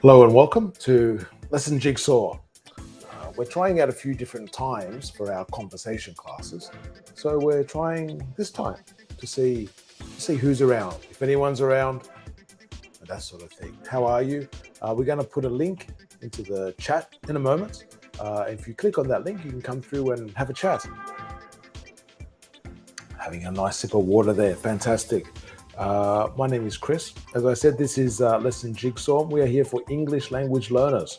Hello and welcome to Lesson Jigsaw. We're trying out a few different times for our conversation classes. So we're trying this time to see who's around, if anyone's around, and that sort of thing. How are you? We're going to put a link into the chat in a moment. If you click on that link, you can come through and have a chat. Having a nice sip of water there. Fantastic. My name is Chris. As I said, this is Lesson Jigsaw. We are here for English language learners.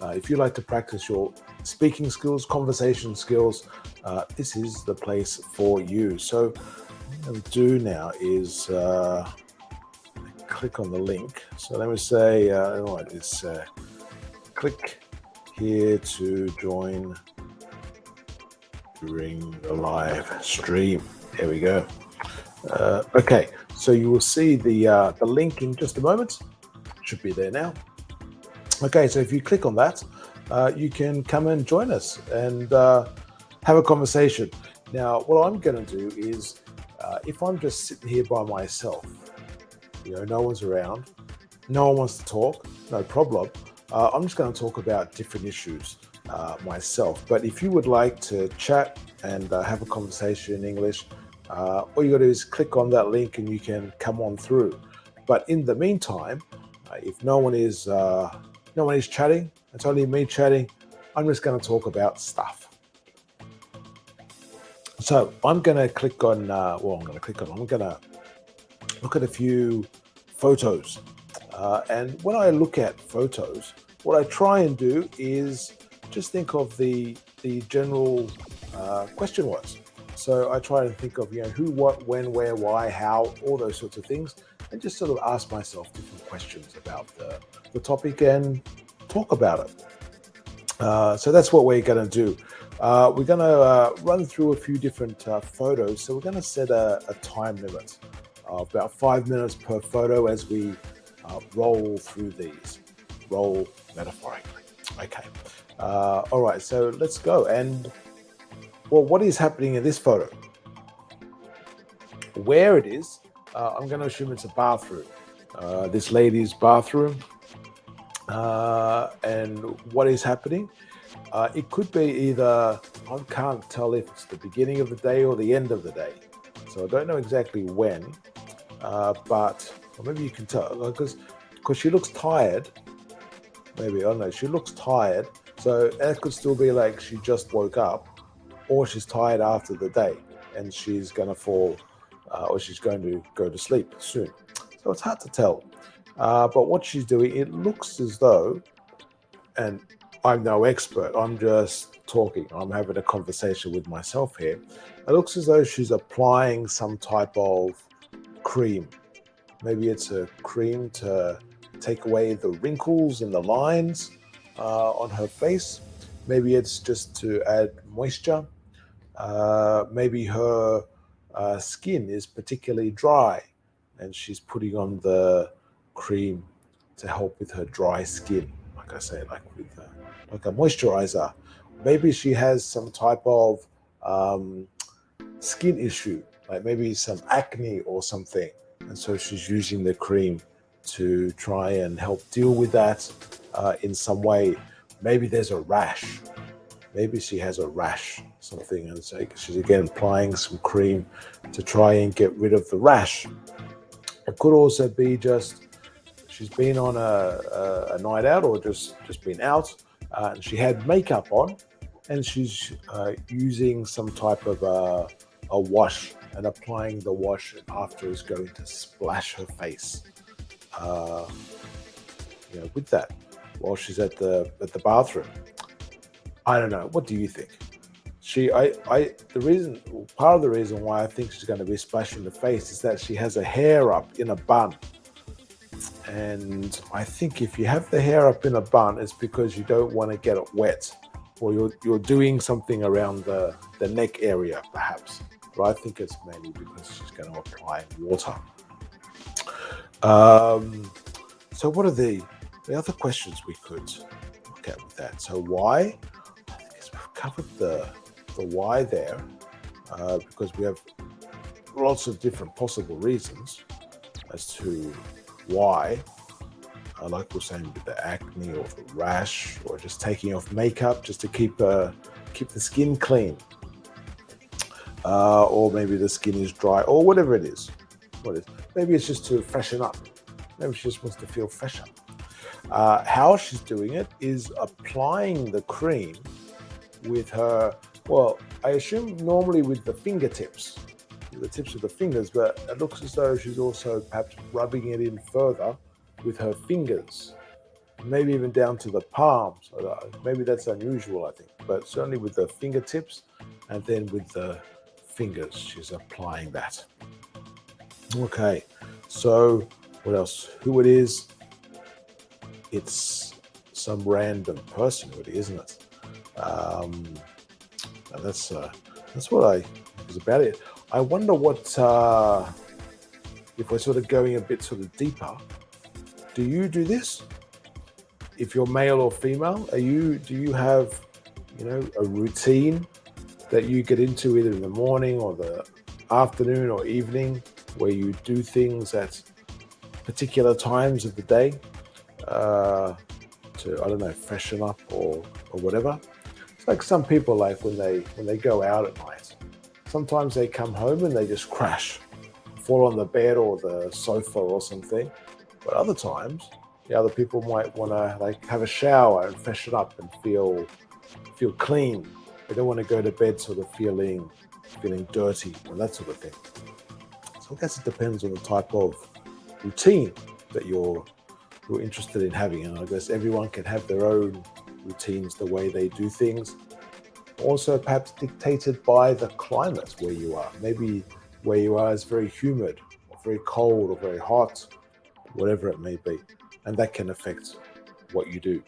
If you like to practice your speaking skills, conversation skills, this is the place for you. So what I'm going to do now is click on the link. So let me say, click here to join during the live stream. There we go. Okay, so you will see the link in just a moment. It should be there now. Okay, so if you click on that, you can come and join us and have a conversation. Now, what I'm going to do is, if I'm just sitting here by myself, no one's around, no one wants to talk, no problem. I'm just going to talk about different issues myself. But if you would like to chat and have a conversation in English, all you got to do is click on that link and you can come on through. But in the meantime, if no one is chatting, it's only me chatting, I'm just going to talk about stuff. So I'm going to click on, I'm going to look at a few photos. And when I look at photos, what I try and do is just think of the general question words. So I try to think of, who, what, when, where, why, how, all those sorts of things, and just sort of ask myself different questions about the topic and talk about it. So that's what we're going to do. We're going to run through a few different photos. So we're going to set a time limit of about 5 minutes per photo as we roll through these. Roll metaphorically. Okay. All right, so let's go. And well, what is happening in this photo? Where it is, I'm going to assume it's a bathroom. This lady's bathroom. And what is happening? It could be either, I can't tell if it's the beginning of the day or the end of the day. So I don't know exactly when, but or maybe you can tell because she looks tired. Maybe, I don't know, she looks tired. So that could still be like she just woke up, or she's tired after the day and she's going to fall, or she's going to go to sleep soon. So it's hard to tell. But what she's doing, it looks as though, and I'm no expert, I'm just talking, I'm having a conversation with myself here. It looks as though she's applying some type of cream. Maybe it's a cream to take away the wrinkles and the lines on her face. Maybe it's just to add moisture. Maybe her skin is particularly dry and she's putting on the cream to help with her dry skin, like I say, like a moisturizer. Maybe she has some type of skin issue, like maybe some acne or something, and so she's using the cream to try and help deal with that in some way. Maybe there's a rash. Maybe she has a rash, something, and so she's again applying some cream to try and get rid of the rash. It could also be just she's been on a night out or just been out, and she had makeup on, and she's using some type of a wash and applying the wash after is going to splash her face, with that while she's at the bathroom. I don't know. What do you think? Part of the reason why I think she's going to be splashing the face is that she has her hair up in a bun. And I think if you have the hair up in a bun, it's because you don't want to get it wet, or you're doing something around the neck area, perhaps. But I think it's mainly because she's going to apply water. So what are the other questions we could look at with that? So why? I think we've covered the why there, because we have lots of different possible reasons as to why like we're saying with the acne or the rash, or just taking off makeup just to keep the skin clean, or maybe the skin is dry, or whatever it is. Maybe it's just to freshen up. Maybe she just wants to feel fresher. How she's doing it is applying the cream with her, well, I assume normally with the fingertips, the tips of the fingers, but it looks as though she's also perhaps rubbing it in further with her fingers, maybe even down to the palms. Maybe that's unusual, I think, but certainly with the fingertips and then with the fingers, she's applying that. Okay, so what else? Who it is? It's some random person, really, isn't it? And that's what I was about it. I wonder what if we're sort of going a bit sort of deeper. Do you do this? If you're male or female, do you have a routine that you get into either in the morning or the afternoon or evening, where you do things at particular times of the day to, I don't know, freshen up or whatever? It's like some people, like when they go out at night, sometimes they come home and they just crash, fall on the bed or the sofa or something. But other times, the other people might want to like have a shower and freshen up and feel clean. They don't want to go to bed sort of feeling dirty and that sort of thing. So I guess it depends on the type of routine that you're interested in having, and I guess everyone can have their own routines, the way they do things. Also, perhaps dictated by the climate where you are. Maybe where you are is very humid, or very cold, or very hot, whatever it may be, and that can affect what you do.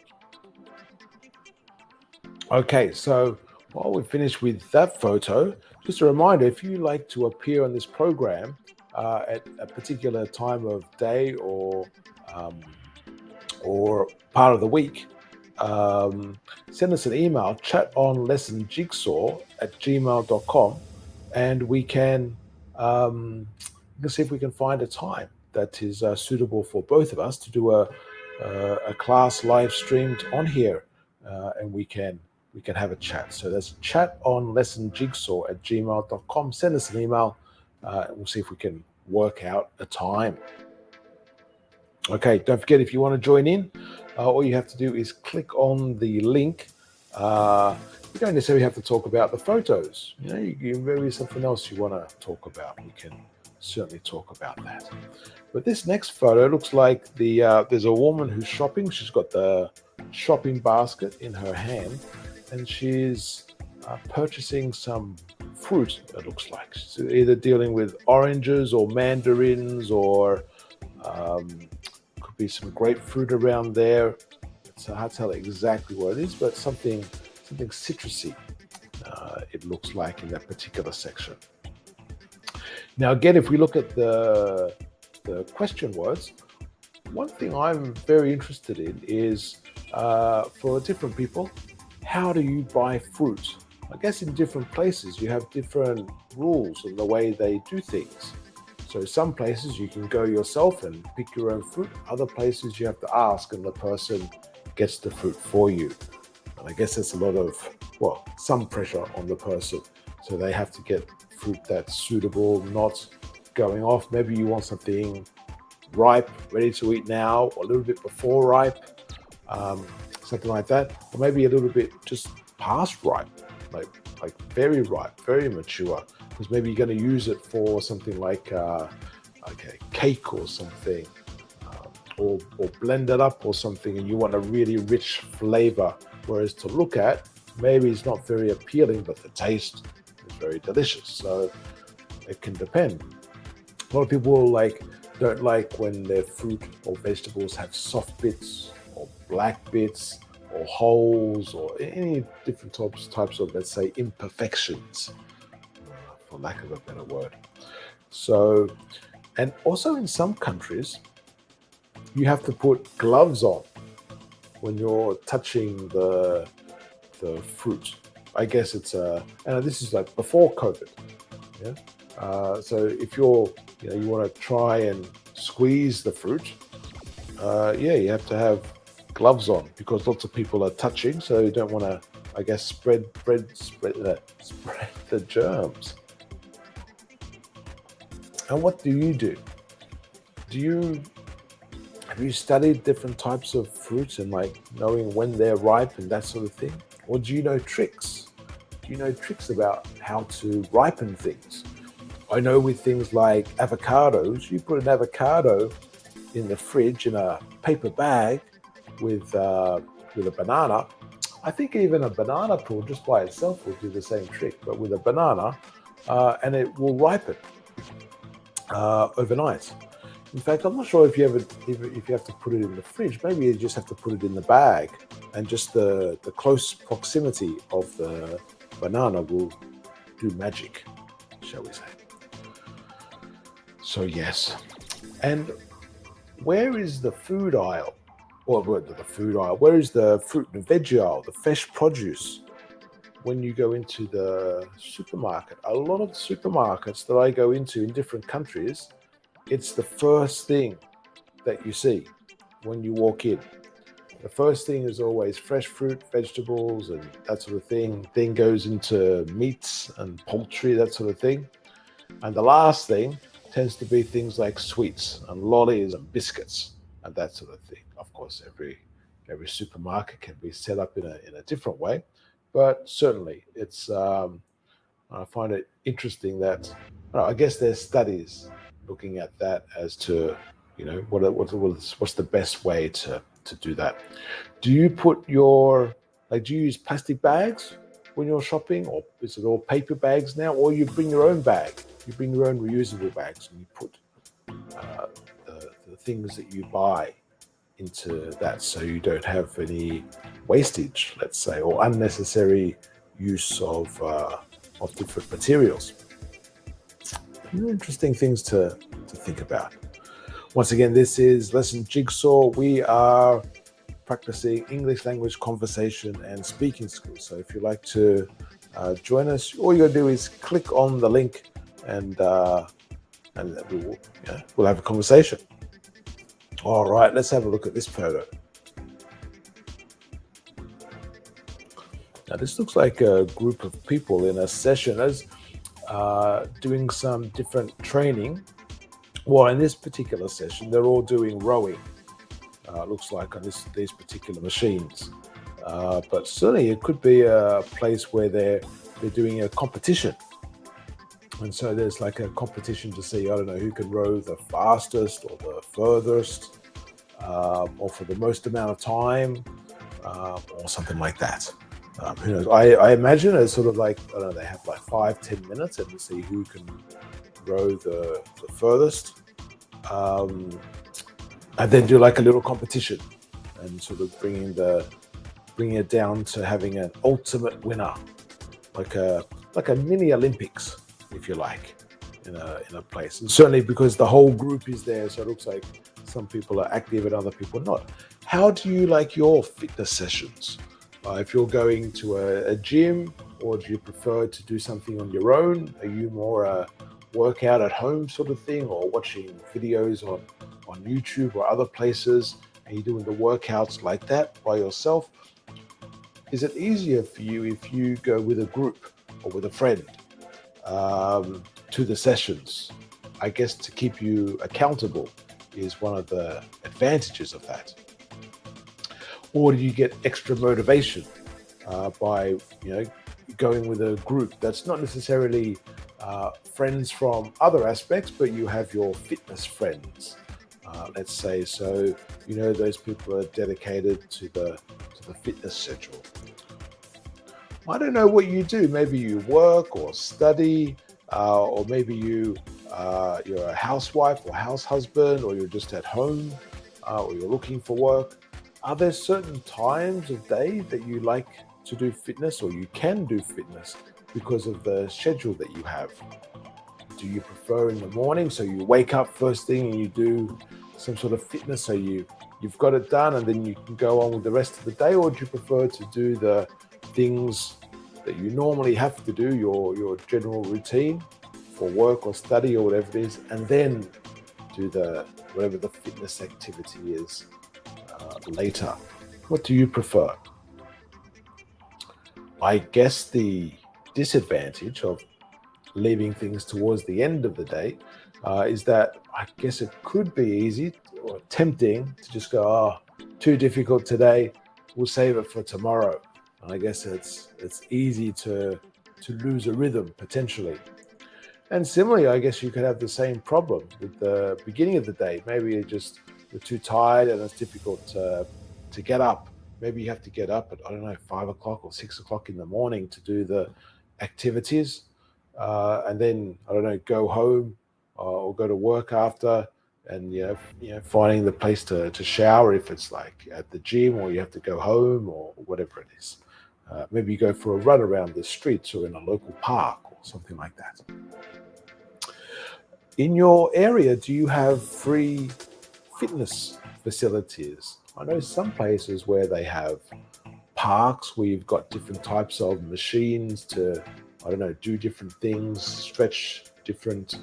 Okay, so while we finish with that photo, just a reminder: if you like to appear on this program at a particular time of day or part of the week, send us an email, chatonlessonjigsaw@gmail.com, and we can see if we can find a time that is suitable for both of us to do a class live streamed on here, and we can have a chat. So that's chatonlessonjigsaw@gmail.com. Send us an email, and we'll see if we can work out a time. Okay, don't forget, if you want to join in, all you have to do is click on the link. You don't necessarily have to talk about the photos. Maybe something else you want to talk about. We can certainly talk about that. But this next photo looks like there's a woman who's shopping. She's got the shopping basket in her hand, and she's purchasing some fruit, it looks like. She's either dealing with oranges or mandarins, or could be some grapefruit around there. It's hard to tell exactly what it is, but something citrusy, it looks like, in that particular section. Now, again, if we look at the question words, one thing I'm very interested in is, for different people, how do you buy fruit? I guess in different places you have different rules in the way they do things. So some places you can go yourself and pick your own fruit. Other places you have to ask and the person gets the fruit for you. And I guess that's a lot of, some pressure on the person. So they have to get fruit that's suitable, not going off. Maybe you want something ripe, ready to eat now, or a little bit before ripe, something like that. Or maybe a little bit just past ripe, like very ripe, very mature, because maybe you're going to use it for something like a cake or something, or blend it up or something, and you want a really rich flavor. Whereas to look at, maybe it's not very appealing, but the taste is very delicious. So it can depend. A lot of people don't like when their fruit or vegetables have soft bits or black bits or holes or any different types of, let's say, imperfections, for lack of a better word. So, and also in some countries, you have to put gloves on when you're touching the fruit. I guess it's and this is like before COVID. Yeah. So if you want to try and squeeze the fruit, Yeah, you have to have gloves on because lots of people are touching, so you don't want to, I guess, spread the germs. And what do you do? Do you Have you studied different types of fruits and like knowing when they're ripe and that sort of thing? Or do you know tricks? Do you know tricks about how to ripen things? I know with things like avocados, you put an avocado in the fridge in a paper bag with uh, with a banana. I think even a banana peel just by itself will do the same trick, but with a banana, and it will ripen overnight. In fact, I'm not sure if you have to put it in the fridge. Maybe you just have to put it in the bag, and just the close proximity of the banana will do magic, shall we say? So yes. And where is the food aisle? Or the food aisle? Where is the fruit and veg aisle? The fresh produce? When you go into the supermarket, a lot of the supermarkets that I go into in different countries, it's the first thing that you see when you walk in. The first thing is always fresh fruit, vegetables, and that sort of thing. Then goes into meats and poultry, that sort of thing. And the last thing tends to be things like sweets and lollies and biscuits and that sort of thing. Of course, every supermarket can be set up in a different way, but certainly I find it interesting that I guess there's studies looking at that as to what's the best way to do that. Do you put your do you use plastic bags when you're shopping, or is it all paper bags now, or you bring your own bag? You bring your own reusable bags and you put uh, the things that you buy into that, so you don't have any wastage, let's say, or unnecessary use of different materials. Interesting things to think about. Once again, this is Lesson Jigsaw. We are practicing English language conversation and speaking skills. So if you'd like to join us, all you got to do is click on the link, and we'll have a conversation. All right, let's have a look at this photo. Now, this looks like a group of people in a session as doing some different training. Well, in this particular session, they're all doing rowing. Looks like on these particular machines, but certainly it could be a place where they're doing a competition, and so there's like a competition to see, I don't know, who can row the fastest or the furthest, or for the most amount of time, or something like that. Who knows? I imagine it's sort of like, I don't know, they have like 5-10 minutes and to see who can row the furthest. And then do like a little competition and sort of bringing it down to having an ultimate winner, like a mini Olympics, if you like, in a place. And certainly because the whole group is there, so it looks like some people are active and other people not. How do you like your fitness sessions? If you're going to a gym, or do you prefer to do something on your own? Are you more a workout at home sort of thing, or watching videos on YouTube or other places? Are you doing the workouts like that by yourself? Is it easier for you if you go with a group or with a friend to the sessions? I guess to keep you accountable is one of the advantages of that. Or do you get extra motivation by going with a group that's not necessarily friends from other aspects, but you have your fitness friends, let's say, so those people are dedicated to the fitness schedule. I don't know what you do. Maybe you work or study, or maybe you're a housewife or house husband, or you're just at home, or you're looking for work. Are there certain times of day that you like to do fitness, or you can do fitness because of the schedule that you have? Do you prefer in the morning, so you wake up first thing and you do some sort of fitness, so you've got it done and then you can go on with the rest of the day? Or do you prefer to do the things that you normally have to do, your general routine for work or study or whatever it is, and then do the whatever the fitness activity is later. What do you prefer? I guess the disadvantage of leaving things towards the end of the day is that I guess it could be easy or tempting to just go, oh, too difficult today, we'll save it for tomorrow. And I guess it's easy to lose a rhythm potentially. And similarly, I guess you could have the same problem with the beginning of the day. Maybe you're too tired and it's difficult to get up. Maybe you have to get up at, I don't know, 5 o'clock or 6 o'clock in the morning to do the activities. And then, I don't know, go home or go to work after, and finding the place to shower if it's like at the gym, or you have to go home or whatever it is. Maybe you go for a run around the streets or in a local park or something like that. In your area, do you have free fitness facilities? I know some places where they have parks where you've got different types of machines to, I don't know, do different things, stretch different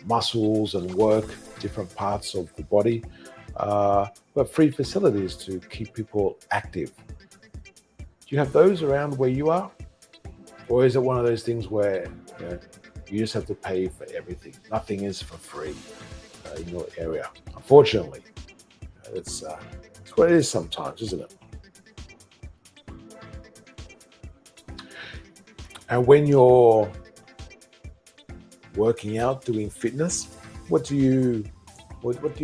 muscles and work different parts of the body, but free facilities to keep people active. Do you have those around where you are? Or is it one of those things where you just have to pay for everything? Nothing is for free in your area. Unfortunately, it's what it is sometimes, isn't it? And when you're working out, doing fitness, what do you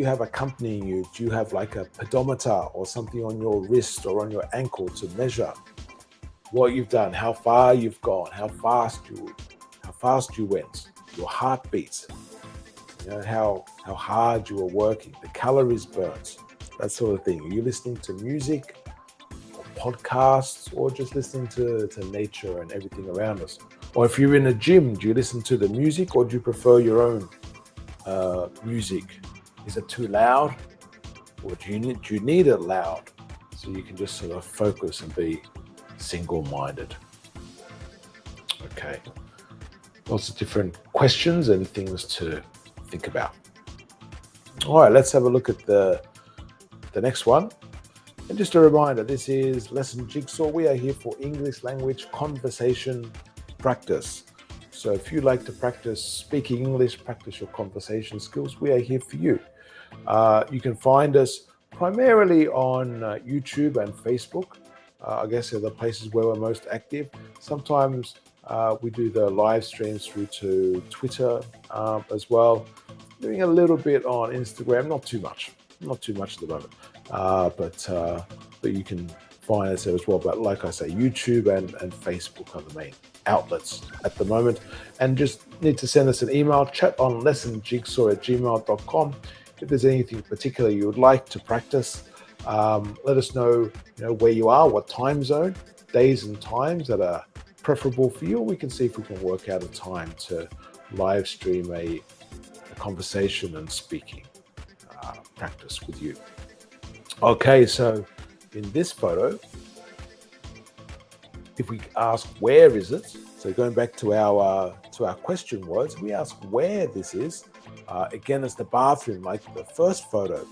have accompanying you? Do you have like a pedometer or something on your wrist or on your ankle to measure what you've done, how far you've gone, how fast you went, your heartbeat, how hard you were working, the calories burnt, that sort of thing? Are you listening to music or podcasts, or just listening to nature and everything around us? Or if you're in a gym, do you listen to the music, or do you prefer your own music? Is it too loud, or do you need it loud so you can just sort of focus and be single-minded? Okay, lots of different questions and things to think about. All right, let's have a look at the next one. And just a reminder, this is Lesson Jigsaw. We are here for English language conversation practice. So if you like to practice speaking English, practice your conversation skills, we are here for you. You can find us primarily on YouTube and Facebook. I guess they're the places where we're most active. Sometimes we do the live streams through to Twitter as well. Doing a little bit on Instagram, not too much at the moment, but you can find us there as well. But like I say, YouTube and Facebook are the main outlets at the moment. And just need to send us an email, chatonlessonjigsaw@gmail.com. If there's anything particular you would like to practice, let us know, where you are, what time zone, days and times that are preferable for you. We can see if we can work out a time to live stream a conversation and speaking practice with you. Okay, so in this photo, if we ask where is it, so going back to our question words, we ask where this is. Again, it's the bathroom, like the first photo.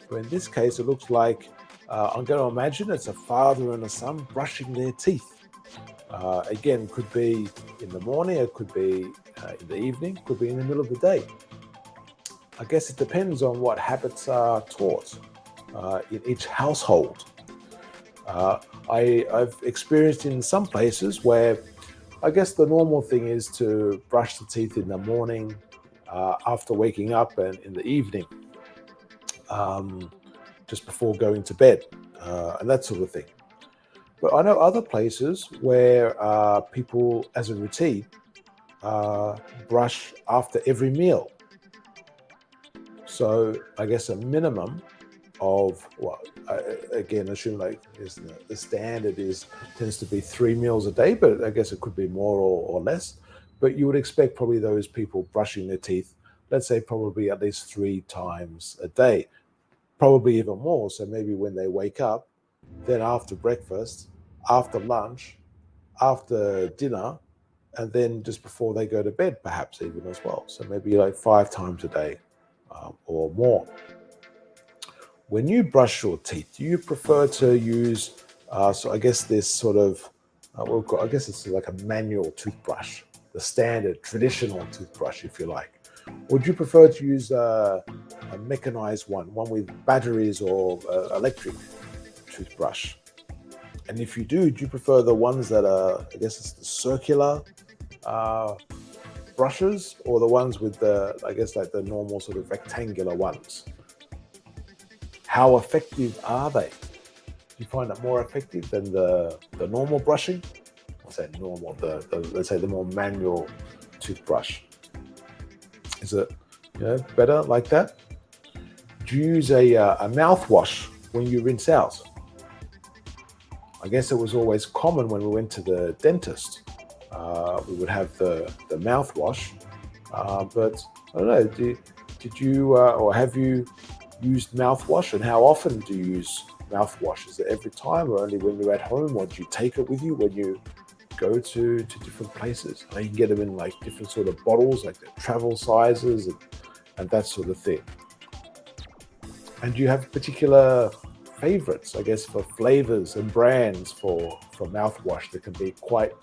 But in this case, it looks like I'm going to imagine it's a father and a son brushing their teeth. Again, could be in the morning, it could be in the evening, could be in the middle of the day. I guess it depends on what habits are taught in each household. I've experienced in some places where I guess the normal thing is to brush the teeth in the morning, after waking up, and in the evening, just before going to bed, and that sort of thing. But I know other places where people, as a routine, brush after every meal. So I guess a minimum of, again, assume like the standard tends to be 3 meals a day, but I guess it could be more or less. But you would expect probably those people brushing their teeth, let's say probably at least 3 times a day, probably even more. So maybe when they wake up, then after breakfast, after lunch, after dinner, and then just before they go to bed, perhaps even as well. So maybe like 5 times a day or more. When you brush your teeth, do you prefer to use, so I guess this sort of, I guess it's like a manual toothbrush, the standard traditional toothbrush, if you like? Or do you prefer to use a mechanized one with batteries or electric toothbrush? And if you do you prefer the ones that are, I guess it's the circular uh, brushes, or the ones with the, I guess, like the normal sort of rectangular ones? How effective are they? Do you find it more effective than the normal brushing? I say normal, the let's say the more manual toothbrush. Is it, better like that? Do you use a mouthwash when you rinse out? I guess it was always common when we went to the dentist. We would have the mouthwash, but I don't know. Did you or have you used mouthwash, and how often do you use mouthwash? Is it every time, or only when you're at home, or do you take it with you when you go to different places? You can get them in like different sort of bottles, like the travel sizes and that sort of thing. And do you have particular favorites, I guess, for flavors and brands for mouthwash? There can be quite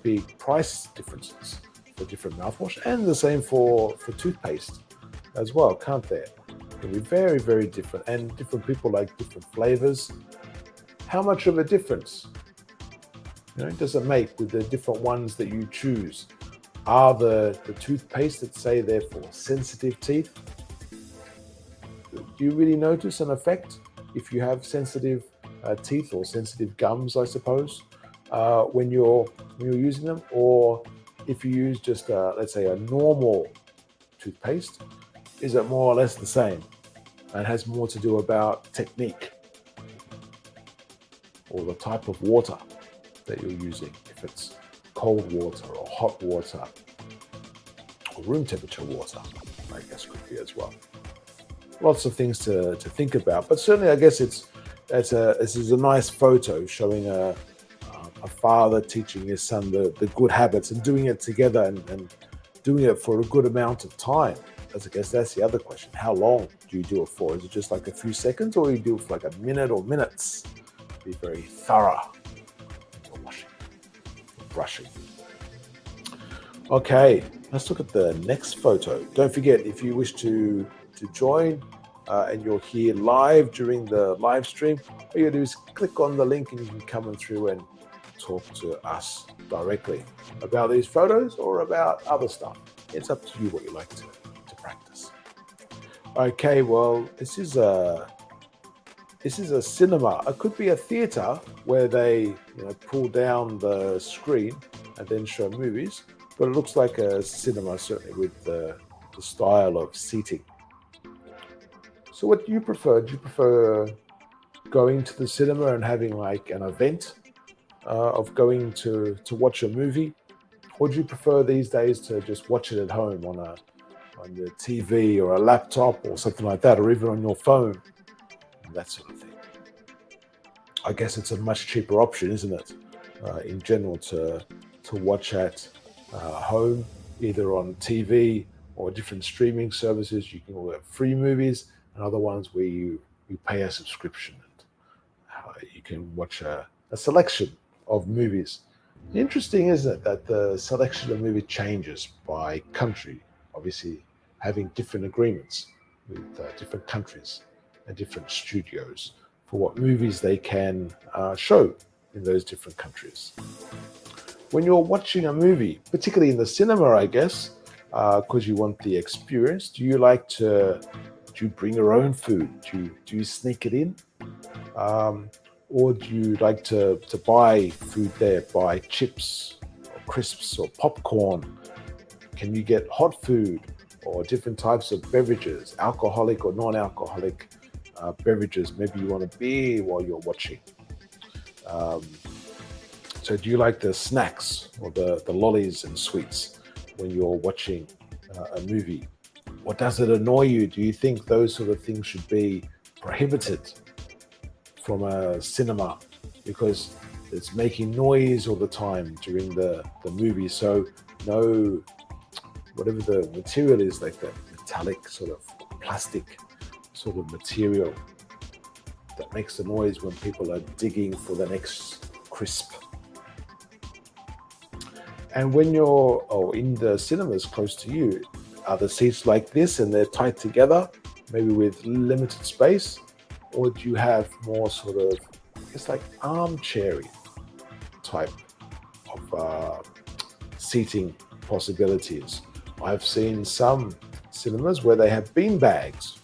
big price differences for different mouthwash, and the same for toothpaste as well, can't there? It can be very, very different, and different people like different flavors. How much of a difference does it make with the different ones that you choose? Are the toothpaste that say they're for sensitive teeth? Do you really notice an effect if you have sensitive teeth or sensitive gums, I suppose, when you're using them? Or if you use just, let's say, a normal toothpaste, is it more or less the same and has more to do about technique or the type of water that you're using, if it's cold water or hot water or room temperature water, I guess could be as well. Lots of things to think about, but certainly I guess this is a nice photo showing a father teaching his son the good habits and doing it together and doing it for a good amount of time. I guess that's the other question. How long do you do it for? Is it just like a few seconds, or you do it for like a minute or minutes? Be very thorough for washing, for brushing. Okay, let's look at the next photo. Don't forget, if you wish to join and you're here live during the live stream, all you do is click on the link and you can come through and talk to us directly about these photos or about other stuff. It's up to you what you like to practice. Okay, well, this is a cinema. It could be a theater where they pull down the screen and then show movies, but it looks like a cinema, certainly, with the style of seating. So what do you prefer? Do you prefer going to the cinema and having like an event of going to watch a movie? Or do you prefer these days to just watch it at home on your TV or a laptop or something like that, or even on your phone, and that sort of thing? I guess it's a much cheaper option, isn't it, in general, to watch at home, either on TV or different streaming services. You can have free movies and other ones where you pay a subscription, and you can watch a selection of movies. Interesting, isn't it, that the selection of movie changes by country, obviously having different agreements with different countries and different studios for what movies they can show in those different countries. When you're watching a movie, particularly in the cinema, I guess, because you want the experience, do you bring your own food? Do you sneak it in? Or do you like to buy food there, buy chips or crisps or popcorn? Can you get hot food or different types of beverages, alcoholic or non-alcoholic beverages? Maybe you want a beer while you're watching. So do you like the snacks or the lollies and sweets when you're watching a movie? Or does it annoy you? Do you think those sort of things should be prohibited from a cinema because it's making noise all the time during the movie? So no, whatever the material is, like the metallic sort of plastic sort of material that makes the noise when people are digging for the next crisp. And when you're in the cinemas close to you, are the seats like this and they're tight together, maybe with limited space? Or do you have more sort of, it's like armchairy type of seating possibilities? I've seen some cinemas where they have bean bags,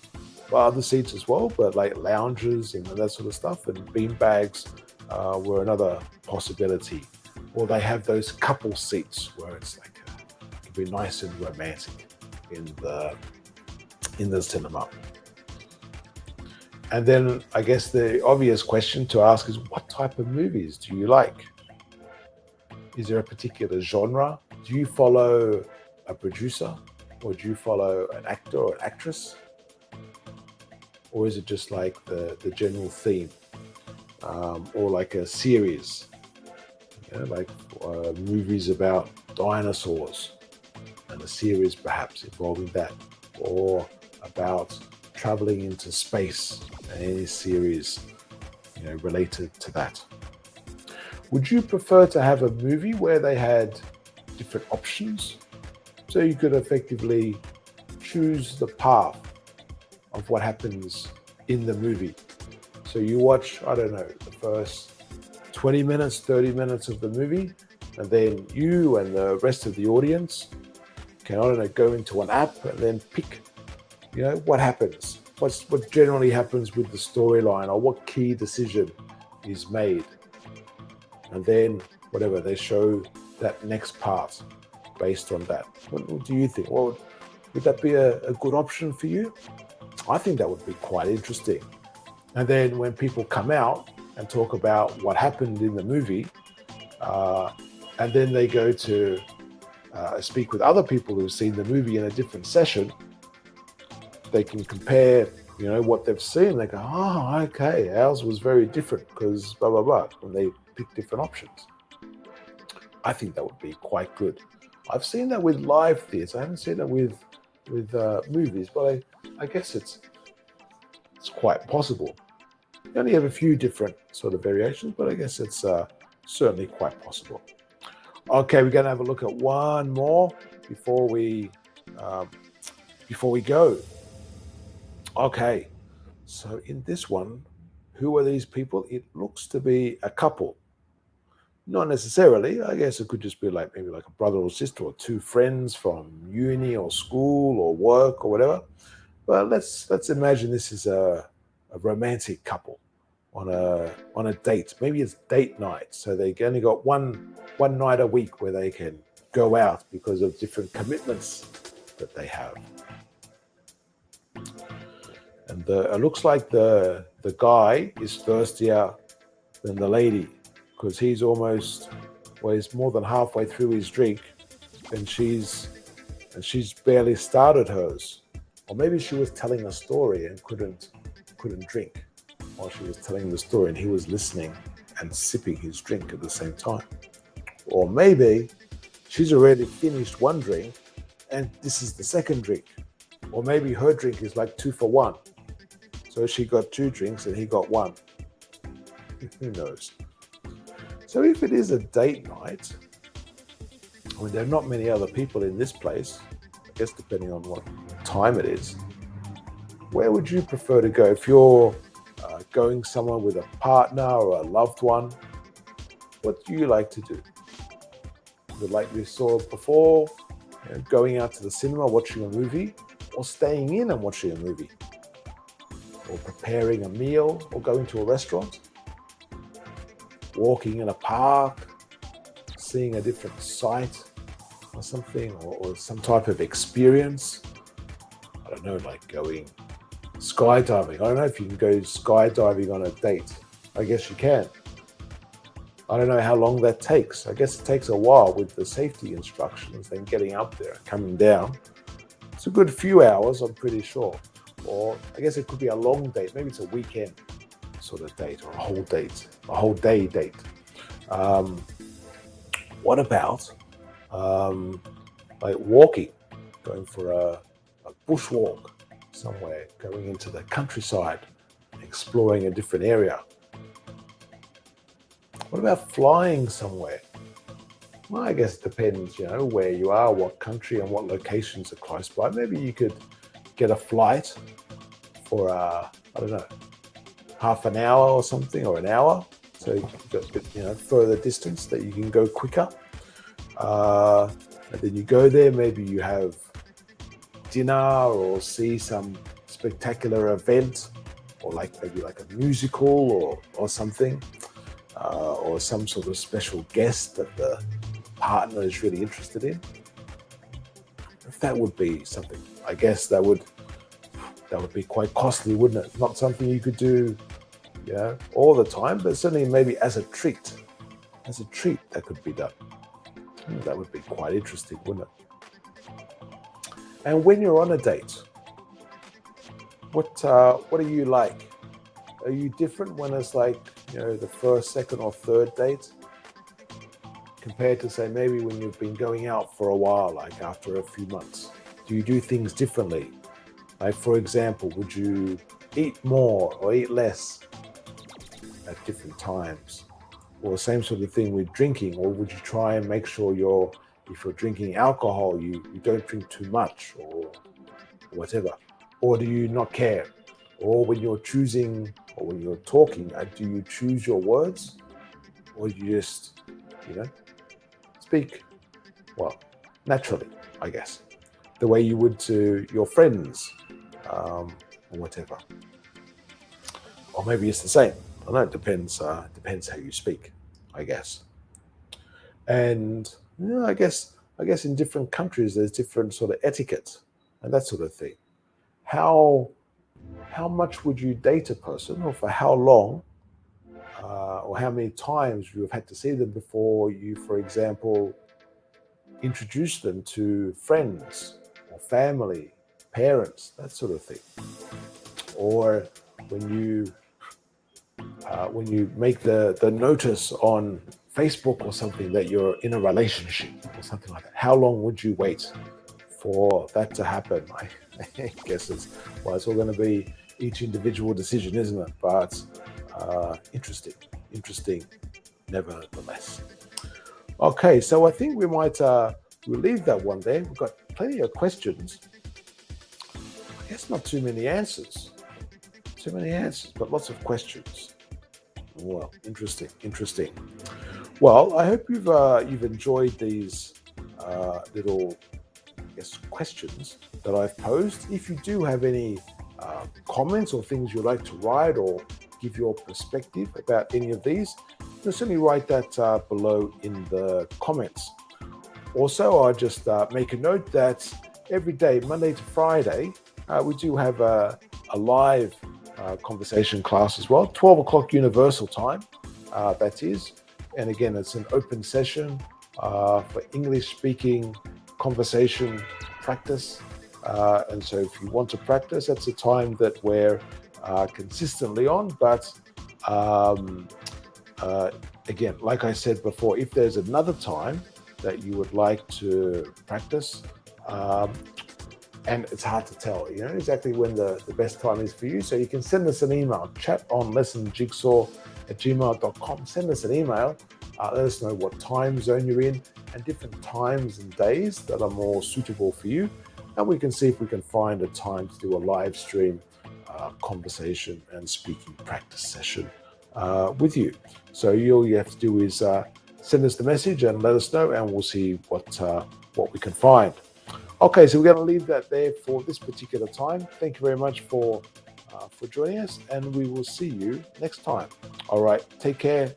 well, other seats as well, but like lounges and that sort of stuff. And bean bags were another possibility. Or they have those couple seats where it's like it can be nice and romantic in the cinema. And then I guess the obvious question to ask is, what type of movies do you like? Is there a particular genre? Do you follow a producer, or do you follow an actor or an actress? Or is it just like the general theme, or like a series, like movies about dinosaurs and a series perhaps involving that, or about traveling into space and any series related to that? Would you prefer to have a movie where they had different options, so you could effectively choose the path of what happens in the movie? So you watch, I don't know, the first 20 minutes, 30 minutes of the movie, and then you and the rest of the audience can, I don't know, go into an app and then pick, what happens, what generally happens with the storyline, or what key decision is made. And then whatever, they show that next part based on that. What do you think? Well, would that be a good option for you? I think that would be quite interesting. And then when people come out and talk about what happened in the movie, and then they go to speak with other people who've seen the movie in a different session, they can compare, what they've seen. They go, oh, okay, ours was very different because blah, blah, blah, when they pick different options. I think that would be quite good. I've seen that with live theatre. I haven't seen it with movies, but I guess it's quite possible. You only have a few different sort of variations, but I guess it's certainly quite possible. Okay, we're going to have a look at one more before we go. Okay, so in this one, who are these people? It looks to be a couple. Not necessarily. I guess it could just be like maybe like a brother or sister, or two friends from uni or school or work or whatever. But let's imagine this is a romantic couple on a date. Maybe it's date night, so they only got one night a week where they can go out because of different commitments that they have. And it looks like the guy is thirstier than the lady, because he's more than halfway through his drink, and she's barely started hers. Or maybe she was telling a story and couldn't drink while she was telling the story, and he was listening and sipping his drink at the same time. Or maybe she's already finished one drink and this is the second drink. Or maybe her drink is like 2 for 1. So she got 2 drinks and he got 1. Who knows? So if it is a date night, there are not many other people in this place, I guess depending on what time it is, where would you prefer to go? If you're going somewhere with a partner or a loved one, what do you like to do? Is it like we saw before, going out to the cinema, watching a movie, or staying in and watching a movie, or preparing a meal, or going to a restaurant, walking in a park, seeing a different sight or something, or some type of experience? I don't know, like going skydiving. I don't know if you can go skydiving on a date. I guess you can. I don't know how long that takes. I guess it takes a while with the safety instructions, then getting up there, coming down. It's a good few hours, I'm pretty sure. Or I guess it could be a long date. Maybe it's a weekend sort of date, or a whole day date. What about like walking, going for a bushwalk, somewhere, going into the countryside, exploring a different area. What about flying somewhere? Well, I guess it depends, where you are, what country, and what locations are close by. Maybe you could get a flight for, I don't know, half an hour or something, or an hour. So you've got a bit, further distance that you can go quicker. And then you go there, maybe you have dinner or see some spectacular event, or maybe like a musical or something, or some sort of special guest that the partner is really interested in. If that would be something, I guess that would be quite costly, wouldn't it? Not something you could do, all the time, but certainly maybe as a treat. As a treat, that could be done. That would be quite interesting, wouldn't it? And when you're on a date, what are you like? Are you different when it's like, the first, second, or third date, compared to, say, maybe when you've been going out for a while, like after a few months? Do you do things differently? Like, for example, would you eat more or eat less at different times? Or same sort of thing with drinking, or would you try and make sure if you're drinking alcohol, you don't drink too much, or whatever? Or do you not care? Or when you're choosing, or when you're talking, do you choose your words? Or do you just, speak, well, naturally, I guess, the way you would to your friends, or whatever? Or maybe it's the same. I don't know, it depends how you speak, I guess. And I guess in different countries there's different sort of etiquette and that sort of thing. How much would you date a person, or for how long, or how many times you have had to see them before you, for example, introduce them to friends or family, parents, that sort of thing? Or when you make the notice on Facebook or something that you're in a relationship or something like that, how long would you wait for that to happen? I guess it's all going to be each individual decision, isn't it? But interesting nevertheless. Okay, so I think we might we'll leave that one there. We've got plenty of questions. I guess not too many answers, but lots of questions. Well, interesting. Well, I hope you've enjoyed these little, questions that I've posed. If you do have any comments or things you'd like to write, or give your perspective about any of these, certainly write that below in the comments. Also, I'll just make a note that every day, Monday to Friday, we do have a live conversation class as well, 12 o'clock Universal Time, that is. And again, it's an open session for English-speaking conversation practice. And so if you want to practice, that's a time that we're consistently on. But again, like I said before, if there's another time that you would like to practice, and it's hard to tell, exactly when the best time is for you. So you can send us an email, chatonlessonjigsaw@gmail.com. Send us an email. Let us know what time zone you're in and different times and days that are more suitable for you. And we can see if we can find a time to do a live stream conversation and speaking practice session with you. So all you have to do is send us the message and let us know, and we'll see what we can find. Okay, so we're going to leave that there for this particular time. Thank you very much for joining us, and we will see you next time. All right, take care,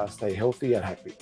stay healthy and happy.